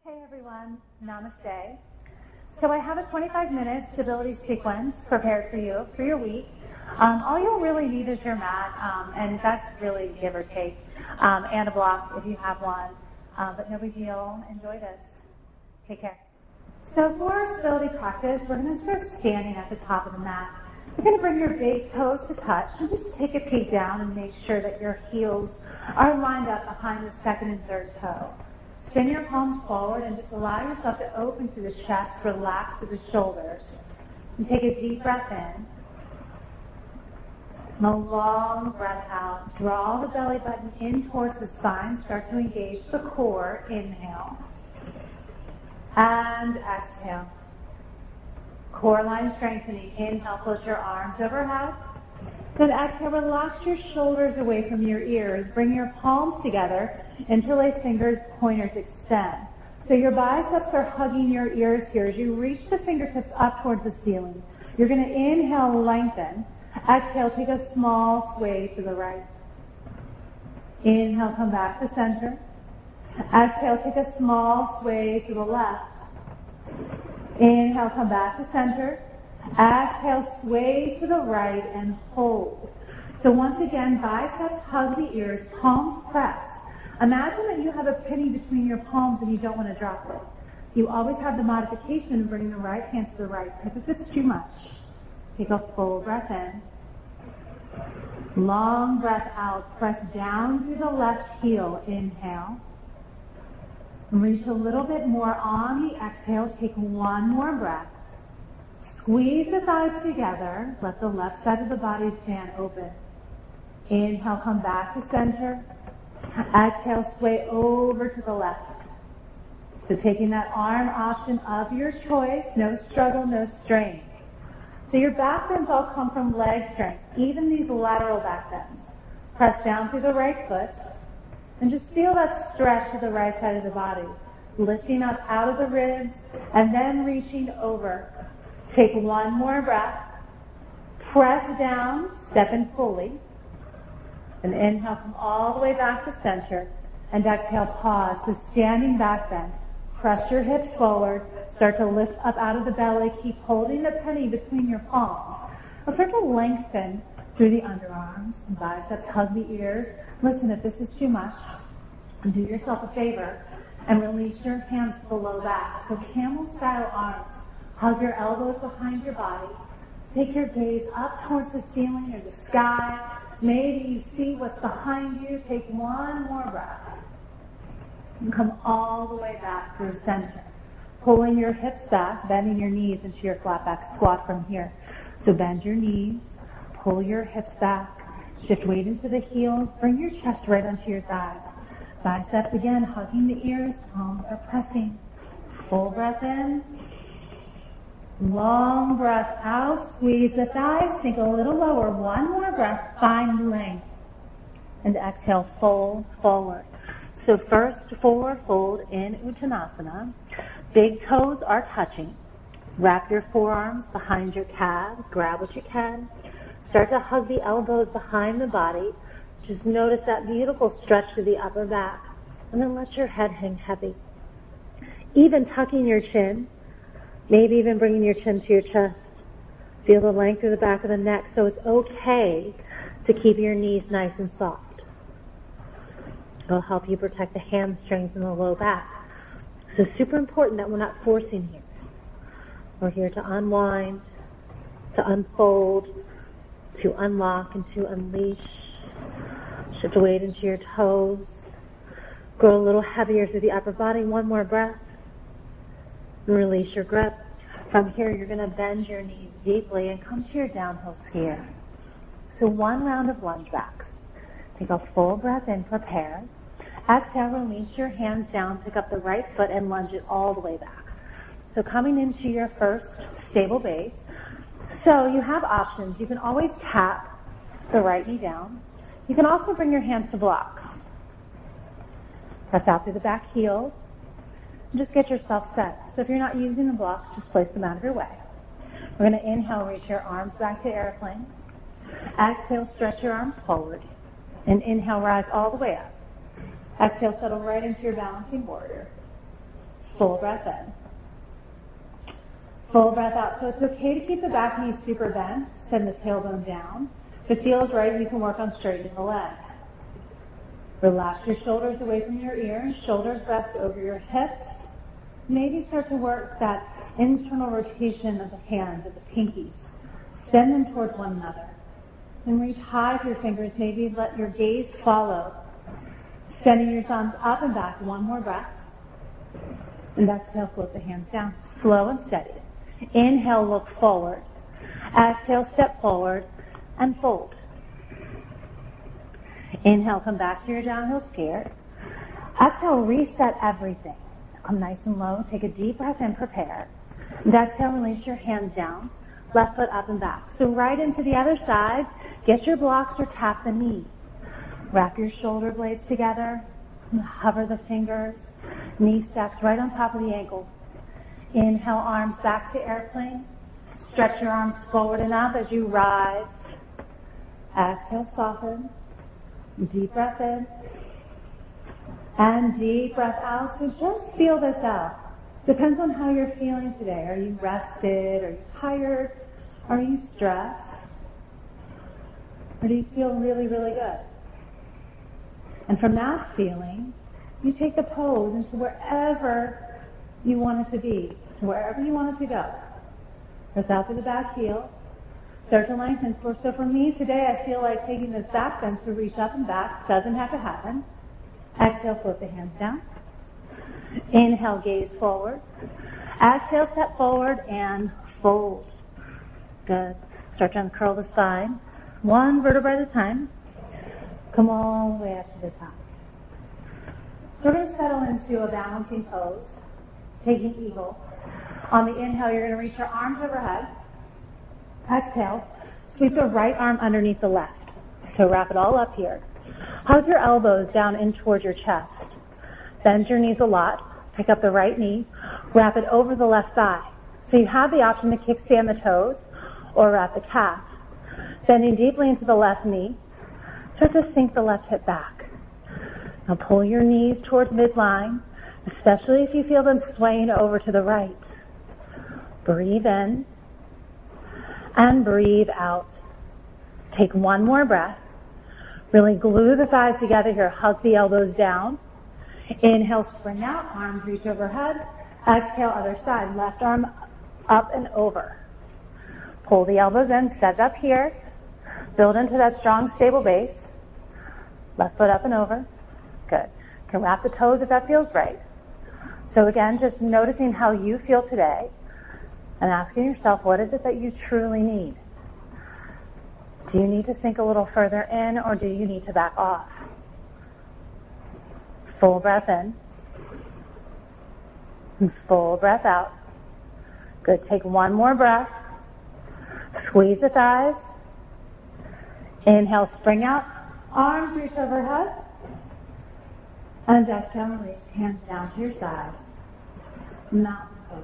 Hey everyone, Namaste. So I have a 25-minute stability sequence prepared for you for your week. All you'll really need is your mat, and that's really give or take, and a block if you have one. But no big deal. Enjoy this. Take care. So for our stability practice, we're going to start standing at the top of the mat. You're going to bring your base toes to touch and just take a peek down and make sure that your heels are lined up behind the second and third toe. Spin your palms forward and just allow yourself to open through the chest, relax through the shoulders. And take a deep breath in. And a long breath out. Draw the belly button in towards the spine. Start to engage the core. Inhale. And exhale. Core line strengthening. Inhale, float your arms overhead. Then exhale, relax your shoulders away from your ears. Bring your palms together. Interlace fingers, pointers extend. So your biceps are hugging your ears here as you reach the fingertips up towards the ceiling. You're going to inhale, lengthen. Exhale, take a small sway to the right. Inhale, come back to center. Exhale, take a small sway to the left. Inhale, come back to center. Exhale, sway to the right and hold. So once again, biceps hug the ears, palms press. Imagine that you have a penny between your palms and you don't want to drop it. You always have the modification of bringing the right hand to the right hip if it's too much. Take a full breath in. Long breath out. Press down through the left heel. Inhale. Reach a little bit more on the exhale. Take one more breath. Squeeze the thighs together. Let the left side of the body fan open. Inhale, come back to center. Exhale, sway over to the left. So taking that arm option of your choice, no struggle, no strain. So your back bends all come from leg strength, even these lateral back bends. Press down through the right foot and just feel that stretch to the right side of the body. Lifting up out of the ribs and then reaching over. Take one more breath. Press down, step in fully. And inhale, come all the way back to center. And exhale, pause. So standing back bend. Press your hips forward. Start to lift up out of the belly. Keep holding the penny between your palms. Now start to lengthen through the underarms and biceps. Hug the ears. Listen, if this is too much, do yourself a favor and release your hands to the low back. So camel-style arms. Hug your elbows behind your body. Take your gaze up towards the ceiling or the sky. Maybe you see what's behind you. Take one more breath. And come all the way back through center. Pulling your hips back, bending your knees into your flat back squat from here. So bend your knees, pull your hips back, shift weight into the heels, bring your chest right onto your thighs. Biceps again, hugging the ears, palms are pressing. Full breath in. Long breath out, squeeze the thighs, sink a little lower. One more breath, find length. And exhale, fold forward. So first forward fold in Uttanasana. Big toes are touching. Wrap your forearms behind your calves. Grab what you can. Start to hug the elbows behind the body. Just notice that beautiful stretch to the upper back. And then let your head hang heavy. Even tucking your chin. Maybe even bringing your chin to your chest. Feel the length through the back of the neck. So it's okay to keep your knees nice and soft. It'll help you protect the hamstrings and the low back. So super important that we're not forcing here. We're here to unwind, to unfold, to unlock, and to unleash. Shift weight into your toes. Grow a little heavier through the upper body. One more breath. And release your grip. From here, you're going to bend your knees deeply and come to your downhill skier. So one round of lunge backs. Take a full breath in, prepare. Exhale, release your hands down, pick up the right foot and lunge it all the way back. So coming into your first stable base. So you have options. You can always tap the right knee down. You can also bring your hands to blocks. Press out through the back heel. Just get yourself set. So if you're not using the blocks, just place them out of your way. We're going to inhale, reach your arms back to airplane. Exhale, stretch your arms forward. And inhale, rise all the way up. Exhale, settle right into your balancing warrior. Full breath in. Full breath out. So it's okay to keep the back knee super bent. Send the tailbone down. If it feels right, you can work on straightening the leg. Relax your shoulders away from your ears. Shoulders rest over your hips. Maybe start to work that internal rotation of the hands, of the pinkies. Send them towards one another. And reach high with your fingers. Maybe let your gaze follow. Sending your thumbs up and back. One more breath. And exhale, float the hands down. Slow and steady. Inhale, look forward. Exhale, step forward and fold. Inhale, come back to your downhill skier. Exhale, reset everything. Come nice and low. Take a deep breath in, prepare. And exhale, release your hands down. Left foot up and back. So right into the other side. Get your blocks or tap the knee. Wrap your shoulder blades together. And hover the fingers. Knee stacks right on top of the ankle. Inhale, arms back to airplane. Stretch your arms forward and up as you rise. Exhale, soften. Deep breath in. And deep breath out. So just feel this out. Depends on how you're feeling today. Are you rested? Are you tired? Are you stressed? Or do you feel really, really good? And from that feeling, you take the pose into wherever you want it to be, wherever you want it to go. Press out through the back heel. Start to lengthen. So for me today, I feel like taking this back bend to reach up and back. Doesn't have to happen. Exhale, float the hands down. Inhale, gaze forward. Exhale, step forward and fold. Good. Start to uncurl the spine. One vertebra at a time. Come all the way up to the top. So we're going to settle into a balancing pose. Taking eagle. On the inhale, you're going to reach your arms overhead. Exhale, sweep the right arm underneath the left. So wrap it all up here. Hug your elbows down in towards your chest. Bend your knees a lot. Pick up the right knee. Wrap it over the left thigh. So you have the option to kickstand the toes or wrap the calf. Bending deeply into the left knee. Start to sink the left hip back. Now pull your knees towards midline, especially if you feel them swaying over to the right. Breathe in and breathe out. Take one more breath. Really glue the thighs together here. Hug the elbows down. Inhale, spring out. Arms reach overhead. Exhale, other side. Left arm up and over. Pull the elbows in. Set up here. Build into that strong, stable base. Left foot up and over. Good. You can wrap the toes if that feels right. So again, just noticing how you feel today and asking yourself, what is it that you truly need? Do you need to sink a little further in, or do you need to back off? Full breath in. And full breath out. Good. Take one more breath. Squeeze the thighs. Inhale, spring out. Arms reach overhead. And exhale, release. Hands down to your sides. Mountain pose.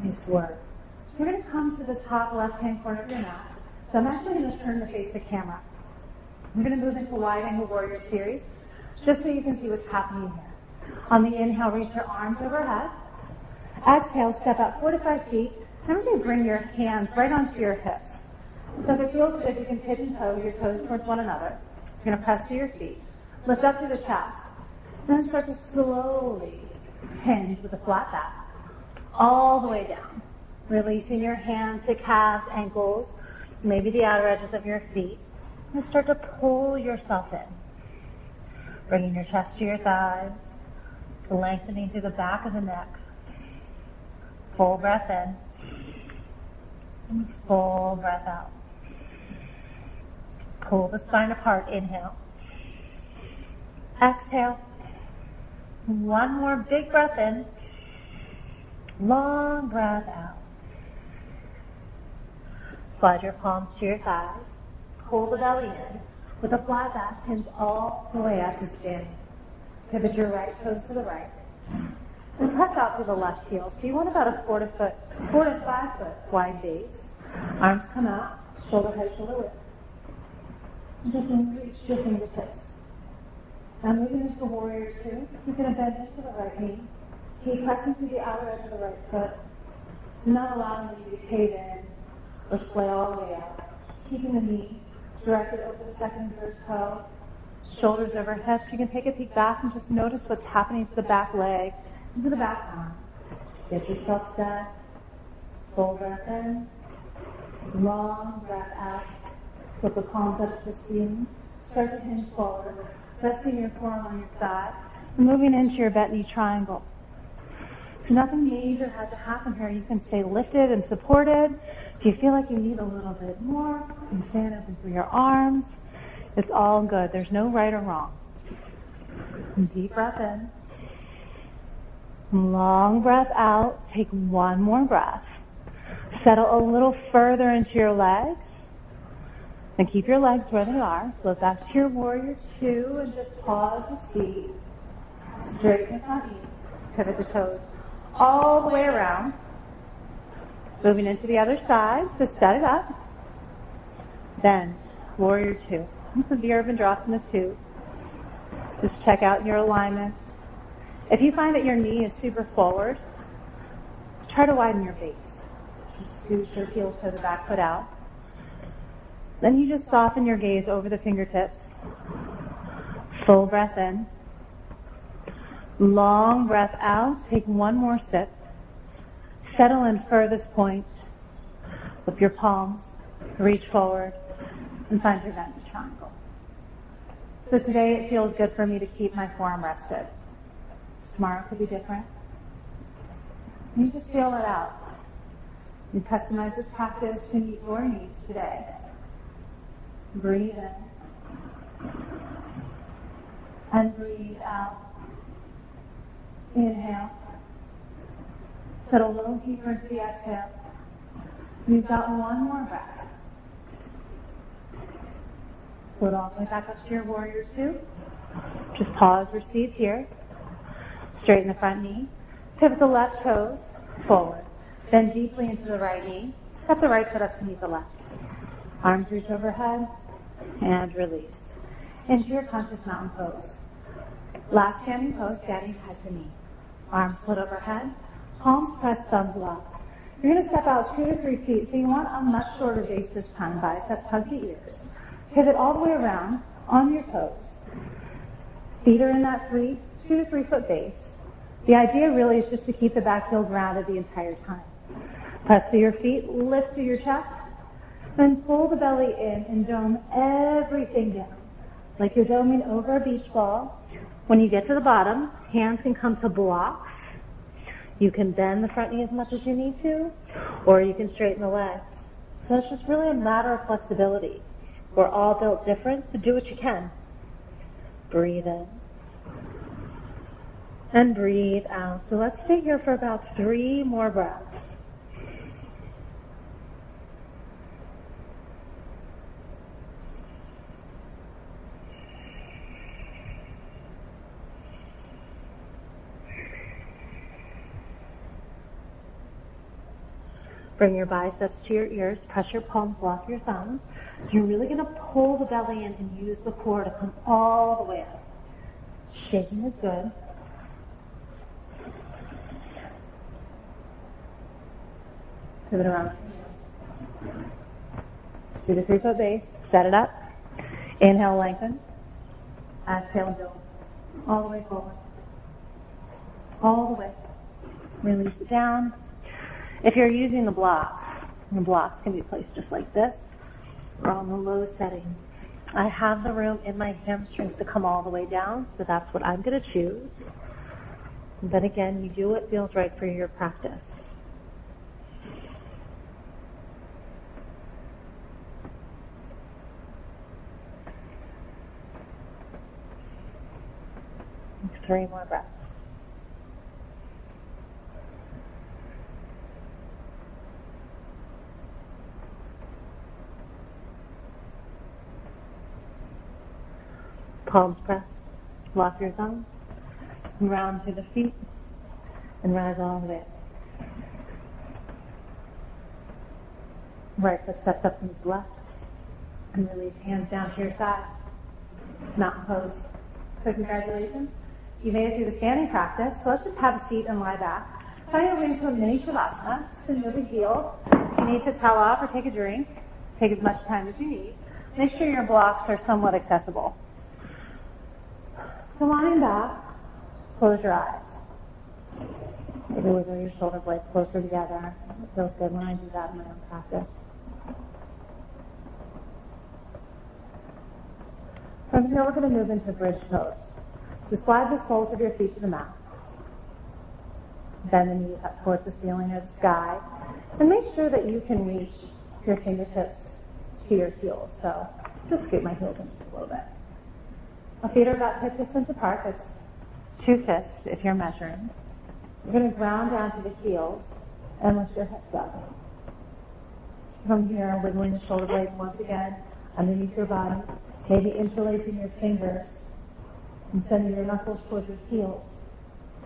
Nice work. So we're going to come to the top left-hand corner of your mat. So I'm actually going to turn to face the camera. We're going to move into wide angle warrior series, just so you can see what's happening here. On the inhale, reach your arms overhead. Exhale, step out 4 to 5 feet. And we're going to bring your hands right onto your hips. So if it feels good, you can pitch and toe your toes towards one another. You're going to press to your feet. Lift up to the chest. Then start to slowly hinge with a flat back. All the way down. Releasing your hands to calves, ankles, maybe the outer edges of your feet. And start to pull yourself in. Bringing your chest to your thighs. Lengthening through the back of the neck. Full breath in. And full breath out. Pull the spine apart. Inhale. Exhale. One more big breath in. Long breath out. Slide your palms to your thighs. Pull the belly in. With a flat back, hinge all the way up to standing. Pivot your right toes to the right. And press out through the left heel. So you want about a 4 to 5 foot wide base. Arms come out, shoulder head, shoulder width. And just reach your fingertips. Now moving into warrior two. You're going to bend into the right knee. Keep pressing through the outer edge of the right foot. So not allowing you to cave in or splay all the way out. Keeping the knee directed over the second and third toe. Shoulders over hips. You can take a peek back and just notice what's happening to the back leg, into the back arm. Get yourself set. Full breath in. Long breath out. Put the palms up to the ceiling. Start to hinge forward. Resting your forearm on your thigh. Moving into your bent knee triangle. So nothing major has to happen here. You can stay lifted and supported. If you feel like you need a little bit more, you can stand open through your arms. It's all good. There's no right or wrong. Deep breath in. Long breath out. Take one more breath. Settle a little further into your legs. And keep your legs where they are. Float back to your warrior two and just pause the seat. Straighten the front knee. Pivot the toes all the way around. Moving into the other side. So set it up. Bend. Warrior two. This is the Virabhadrasana 2. Just check out your alignment. If you find that your knee is super forward, try to widen your base. Just scoot your heels to the back foot out. Then you just soften your gaze over the fingertips. Full breath in. Long breath out. Take one more sip. Settle in furthest point. With your palms, reach forward and find your bent knee triangle. So today it feels good for me to keep my forearm rested. Tomorrow could be different. You just feel it out. You customize this practice to meet your needs today. Breathe in. And breathe out. Inhale. Settle a little deeper into the exhale. You've got one more breath. Float all the way back up to your warrior two. Just pause, receive here. Straighten the front knee. Pivot the left toes forward. Bend deeply into the right knee. Step the right foot up to meet the left. Arms reach overhead and release. Into your conscious mountain pose. Last standing pose, standing behind the knee. Arms split overhead. Palms press, thumbs lock. You're going to step out 2 to 3 feet, so you want a much shorter base this time. Biceps hug the ears. Pivot all the way around on your toes. Feet are in that 2 to 3 foot base. The idea really is just to keep the back heel grounded the entire time. Press through your feet, lift through your chest, then pull the belly in and dome everything down. Like you're doming over a beach ball. When you get to the bottom, hands can come to blocks. You can bend the front knee as much as you need to, or you can straighten the legs. So it's just really a matter of flexibility. We're all built different, so do what you can. Breathe in. And breathe out. So let's stay here for about 3 more breaths. Bring your biceps to your ears, press your palms, lock your thumbs. So you're really going to pull the belly in and use the core to come all the way up. Shaking is good. Pivot around. 2 to 3 foot base. Set it up. Inhale, lengthen. Exhale, build. All the way forward. All the way. Release it down. If you're using the blocks can be placed just like this or on the low setting. I have the room in my hamstrings to come all the way down, so that's what I'm going to choose. But again, you do what feels right for your practice. Take 3 more breaths. Palms press, lock your thumbs, round through the feet, and rise all the way up. Right foot steps up to the left, and release hands down to your sides. Mountain pose. So congratulations. You made it through the standing practice, so let's just have a seat and lie back. Find your way into a mini shavasana, just no big deal. If you need to towel off or take a drink, take as much time as you need. Make sure your blocks are somewhat accessible. So lying back, just close your eyes. Maybe wiggle your shoulder blades closer together. It feels good when I do that in my own practice. From here, we're going to move into bridge pose. So slide the soles of your feet to the mat. Bend the knees up towards the ceiling or the sky. And make sure that you can reach your fingertips to your heels. So just scoot my heels in just a little bit. My feet are about hip distance apart. That's 2 fists if you're measuring. You're going to ground down to the heels and lift your hips up. From here, wiggling the shoulder blades once again underneath your body. Maybe interlacing your fingers and sending your knuckles towards your heels.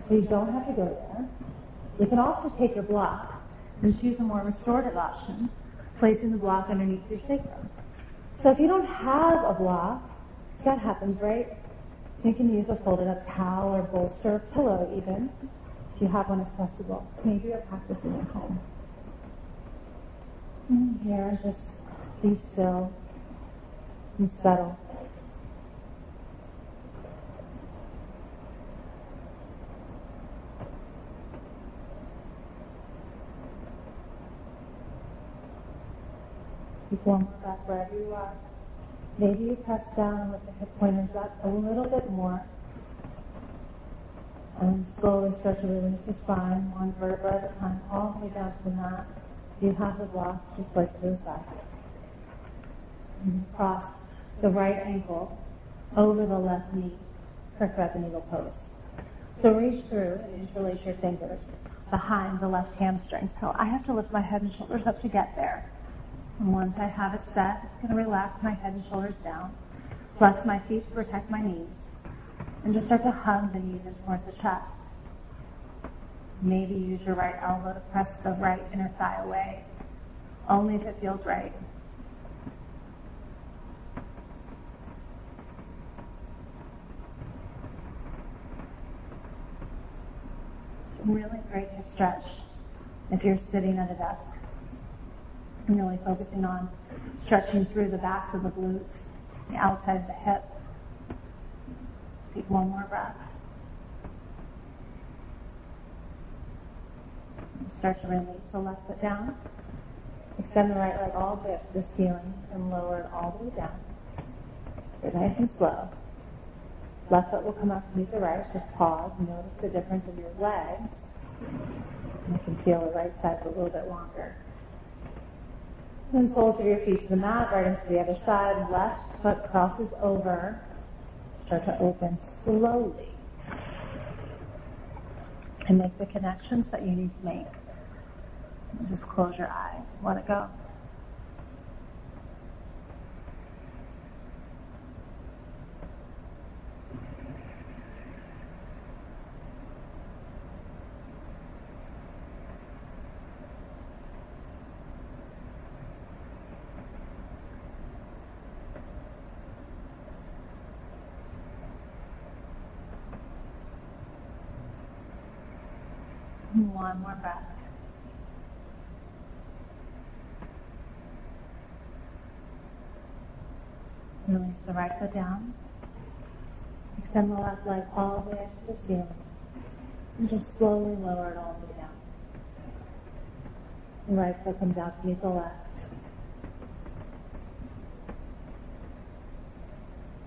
So you don't have to go there. You can also take your block and choose a more restorative option, placing the block underneath your sacrum. So if you don't have a block, that happens, right? You can use a folded up towel or bolster or pillow even, if you have one accessible. Maybe you're practicing at home. And here, just be still and settle. Keep one more breath wherever you are. Maybe you press down with the hip pointers up a little bit more. And slowly start to release the spine, one vertebra at a time, all the way down to the mat. If you have the block, just place it to the side. And cross the right ankle over the left knee for thread the needle pose. So reach through and interlace your fingers behind the left hamstring. So I have to lift my head and shoulders up to get there. And once I have it set, I'm going to relax my head and shoulders down, bless my feet to protect my knees, and just start to hug the knees in towards the chest. Maybe use your right elbow to press the right inner thigh away, only if it feels right. It's really great to stretch if you're sitting at a desk. I'm really focusing on stretching through the backs of the glutes, the outside of the hip. Take one more breath. Start to release the left foot down. Extend the right leg all the way up to the ceiling and lower it all the way down. Get nice and slow. Left foot will come up to meet the right. Just pause and notice the difference of your legs. And you can feel the right side for a little bit longer. And then soles of your feet to the mat, right into the other side. Left foot crosses over. Start to open slowly. And make the connections that you need to make. And just close your eyes. Let it go. One more breath. Release the right foot down. Extend the left leg all the way up to the ceiling. And just slowly lower it all the way down. The right foot comes out to meet the left.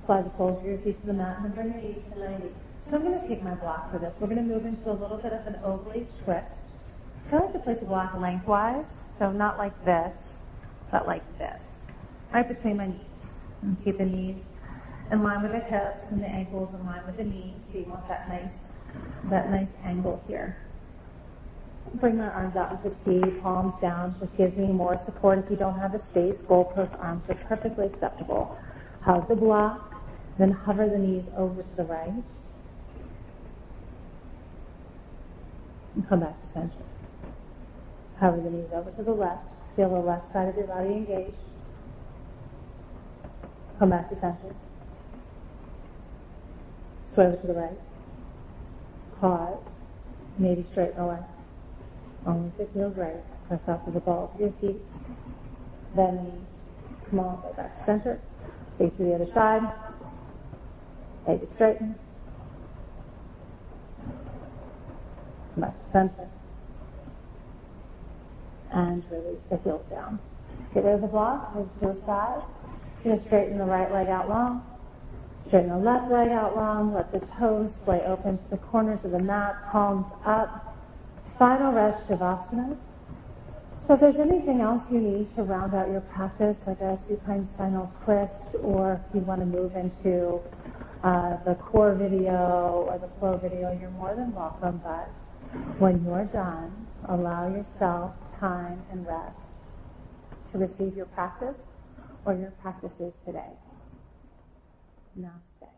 Slide the soles of your feet to the mat and then bring your knees to 90. So I'm going to take my block for this. We're going to move into a little bit of an oblique twist. I like to place the block lengthwise, so not like this, but like this, right between my knees. And keep the knees in line with the hips and the ankles in line with the knees. So you want that nice angle here. Bring my arms out into T, palms down. Just gives me more support. If you don't have the space, goalpost arms are perfectly acceptable. Hug the block, then hover the knees over to the right. And come back to center. Hover the knees over to the left. Feel the left side of your body engaged. Come back to center. Sway over to the right. Pause. Maybe straighten the legs. Only if it feels right. Press out to the balls of your feet. Then knees. Come on, go back to center. Face to the other side. Legs straighten. Come back to center. And release the heels down. Get rid of the block. Move to the side. You're going to straighten the right leg out long. Straighten the left leg out long. Let the toes splay open to the corners of the mat. Palms up. Final rest, Shavasana. So if there's anything else you need to round out your practice, like a supine spinal twist, or if you want to move into the core video or the flow video, you're more than welcome. But when you're done, allow yourself time and rest to receive your practice or your practices today. Namaste.